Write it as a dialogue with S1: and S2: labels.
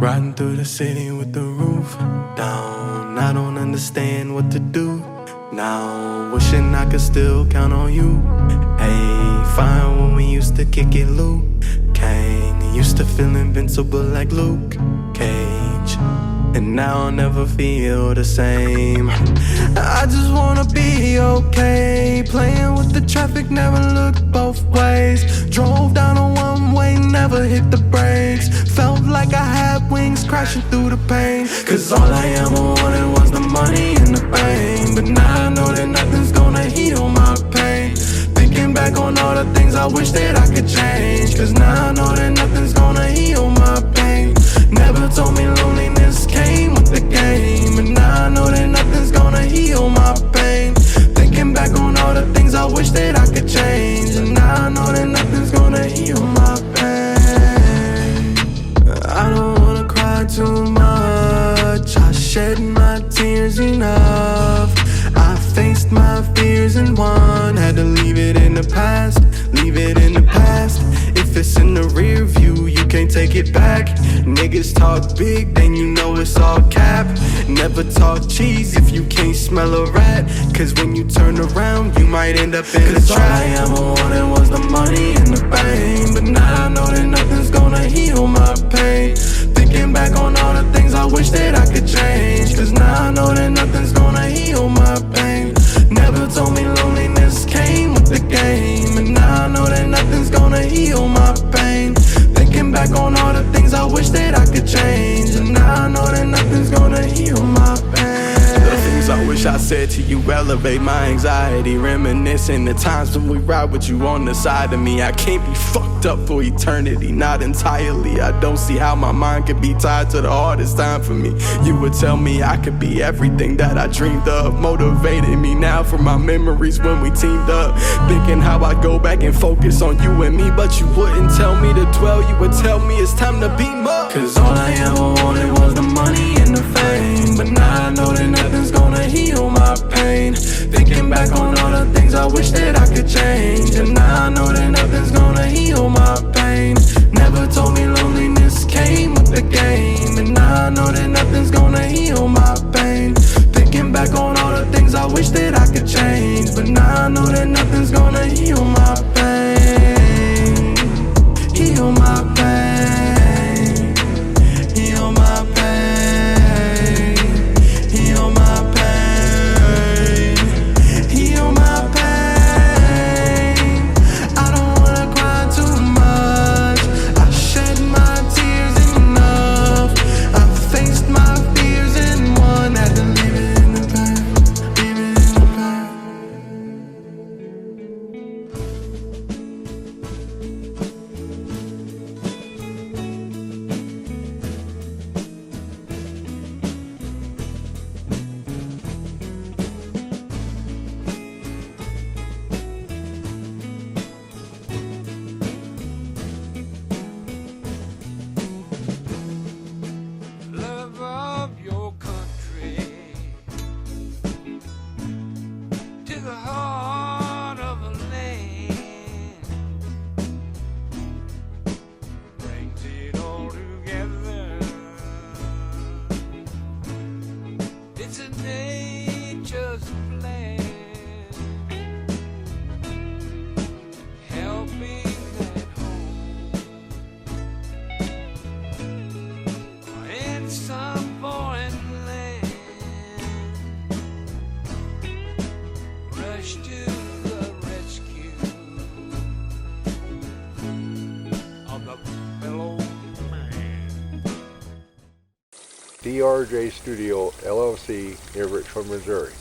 S1: Riding through the city with the roof down. I don't understand what to do now. Wishing I could still count on you. Hey, fine when we used to kick it, Luke Kane. Used to feel invincible like Luke Cage. And now I'll never feel the same. I just wanna be okay. Playing with the traffic, never looked both ways. Drove down a one-way, never hit the brakes. Felt like I had wings crashing through the pain. Cause all I ever wanted was the money and the fame. But now I know that nothing's gonna heal my pain. Thinking back on all the things I wish that I could change. Cause now I know that nothing's gonna heal my pain. Never told me loneliness came with the game. And now I know that nothing's gonna heal my pain. Thinking back on all the things I wish that I could change. And now I know that nothing's gonna heal my pain. I don't wanna cry too much. I shed my tears enough. I faced my fears and won. Had to leave it in the past, leave it in the past. If it's in the rear view, you can't take it back. Niggas talk big, then you know it's all cap. Never talk cheese if you can't smell a rat. Cause when you turn around, you might end up in a trap. All I ever wanted was the money and the fame. But now I know that nothing's gonna heal my pain. Thinking back on all the things I wish that I could change. Cause now I know that nothing's gonna heal my pain. Never told me loneliness came with the game. And now I know that nothing's gonna heal my pain. Thinking back on all the things I wish that I could change. And now I know that nothing's gonna heal my pain. The things I wish I said to you elevate my anxiety. Reminiscing the times when we ride with you on the side of me. I can't be fucked up for eternity, not entirely. I don't see how my mind could be tied to the hardest time for me. You would tell me I could be everything that I dreamed of. Motivated me now for my memories when we teamed up. Thinking how I'd go back and focus on you and me. But you wouldn't tell me to dwell, you would tell me it's time to beam up. Cause all I ever wanted was the money and the fame. But now I know that nothing's gonna heal my pain. Thinking back on all the things I wish that I could change. And now I know that nothing's gonna heal my pain. Never told me loneliness came with the game. And now I know that nothing's gonna heal my pain. Thinking back on all the things I wish that I could change. But now I know that nothing's gonna heal my pain. Heal my pain. Heal my pain. Heal my pain. Heal my pain. I don't wanna cry too much. I shed my tears enough. I faced my fears and won. Had to leave it in the past. Leave it in the past.
S2: Love of your country to the heart of the land brings it all together. It's a nature's plan, helping that home in some foreign land. Rush to the rescue of the fellow man.
S3: DR J Studio LLC near Richland, Missouri.